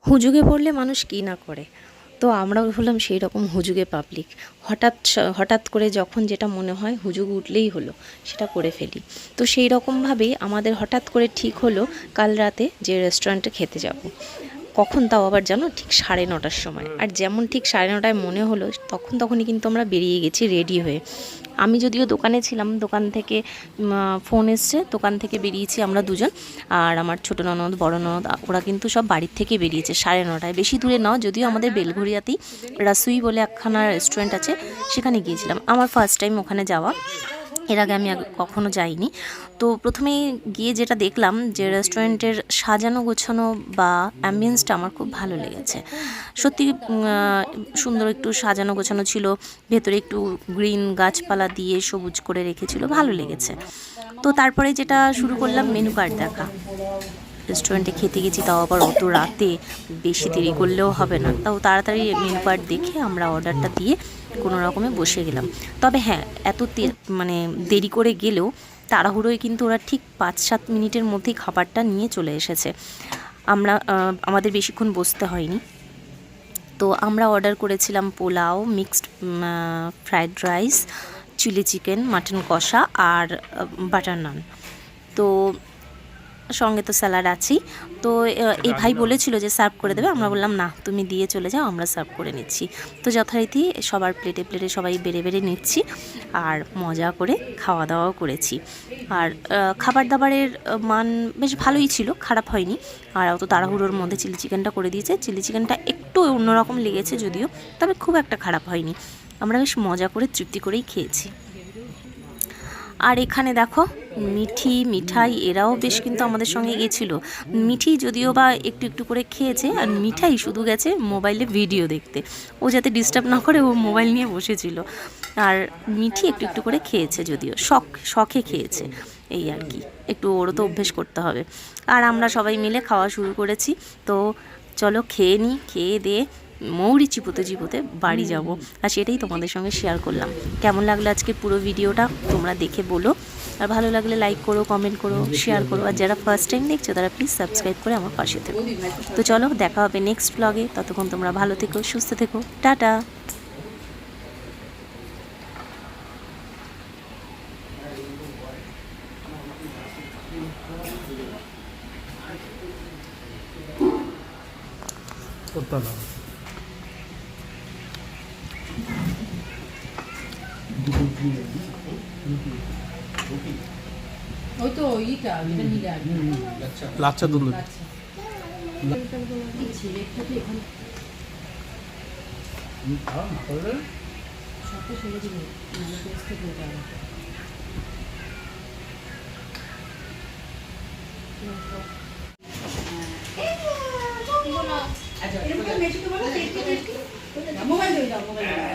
হুজুগে পড়লে মানুষ কী না করে, তো আমরাও হলাম সেই রকম হুজুগে পাবলিক। হঠাৎ করে যখন যেটা মনে হয় হুজুগ উঠলেই হলো, সেটা করে ফেলি। তো সেই রকমভাবেই আমাদের হঠাৎ করে ঠিক হলো কাল রাতে যে রেস্টুরেন্টে খেতে যাব। কখন তাও আবার জানো, ঠিক 9:30টার সময়। আর যেমন ঠিক 9:30টায় মনে হলো তখনই কিন্তু আমরা বেরিয়ে গেছি রেডি হয়ে। আমি যদিও দোকানে ছিলাম, দোকান থেকে ফোন এসছে, দোকান থেকে বেরিয়েছি আমরা দুজন। আর আমার ছোটো ননদ, বড় ননদ, ওরা কিন্তু সব বাড়ির থেকে বেরিয়েছে 9:30টায়। বেশি দূরে নাও, যদিও আমাদের বেলঘরিয়াতেই রাসুই বলে একখানা রেস্টুরেন্ট আছে, সেখানে গিয়েছিলাম। আমার ফার্স্ট টাইম ওখানে যাওয়া, এর আগে আমি কখনো যাইনি। তো প্রথমেই গিয়ে যেটা দেখলাম যে রেস্টুরেন্টের সাজানো গোছানো বা অ্যাম্বিয়েন্সটা আমার খুব ভালো লেগেছে। সত্যি সুন্দর একটু সাজানো গোছানো ছিল, ভেতরে একটু গ্রিন গাছপালা দিয়ে সবুজ করে রেখেছিল, ভালো লেগেছে। তো তারপরে যেটা শুরু করলাম মেনু কার্ড দেখা। রেস্টুরেন্টে খেতে গেছি, তাও আবার অত রাতে, বেশি দেরি করলেও হবে না, তাও তাড়াতাড়ি মেনু কার্ড দেখে আমরা অর্ডারটা দিয়ে কোনো রকমে বসে গেলাম। তবে হ্যাঁ, এত মানে দেরি করে গেলেও তাড়াহুড়োয় কিন্তু ওরা ঠিক 5-7 মিনিটের মধ্যেই খাবারটা নিয়ে চলে এসেছে। আমাদের বেশিক্ষণ বসতে হয়নি। তো আমরা অর্ডার করেছিলাম pulao, mixed fried rice, chilli chicken, mutton কষা আর বাটার নান। তো সঙ্গে তো স্যালাড আছেই। তো এই ভাই বলেছিল যে সার্ভ করে দেবে, আমরা বললাম না, তুমি দিয়ে চলে যাও, আমরা সার্ভ করে নিচ্ছি। তো যথারীতি সবার প্লেটে সবাই বেড়ে নিচ্ছি আর মজা করে খাওয়া দাওয়াও করেছি। আর খাবার দাবারের মান বেশ ভালোই ছিল, খারাপ হয়নি। আর অত তাড়াহুড়োর মধ্যে চিলি চিকেনটা করে দিয়েছে, চিলি চিকেনটা একটু অন্যরকম লেগেছে যদিও, তবে খুব একটা খারাপ হয়নি। আমরা বেশ মজা করে তৃপ্তি করেই খেয়েছি। আর এখানে দেখো মিঠাই এরাও বেশ কিন্তু আমাদের সঙ্গে গেছিলো। মিঠি যদিও বা একটু করে খেয়েছে, আর মিঠাই শুধু গেছে মোবাইলে ভিডিও দেখতে। ও যাতে ডিস্টার্ব না করে ও মোবাইল নিয়ে বসেছিল। আর মিঠি একটু করে খেয়েছে, যদিও শখে খেয়েছে, এই আর কি। একটু ওরও তো অভ্যেস করতে হবে। আর আমরা সবাই মিলে খাওয়া শুরু করেছি। তো চলো খেয়ে নিই, খেয়ে দিয়ে মৌরি চিপোতে বাড়ি যাব। আর সেটাই তোমাদের সঙ্গে শেয়ার করলাম। কেমন লাগলো আজকে পুরো ভিডিওটা তোমরা দেখে বলো। আর ভালো লাগলে লাইক করো, কমেন্ট করো, শেয়ার করো। আর যারা ফার্স্ট টাইম দেখছো তারা প্লিজ সাবস্ক্রাইব করে আমার পাশে থেকো। তো চলো, দেখা হবে নেক্সট ব্লগে। ততক্ষণ তোমরা ভালো থেকো, সুস্থ থেকো, টাটা। ওই তো এটা নিলে আর লাচ্চা দুধ সবটা সেরে দিবে, নাহলে টেস্ট থেকে যাবে। মোবাইল দিয়ে দাও, মোবাইল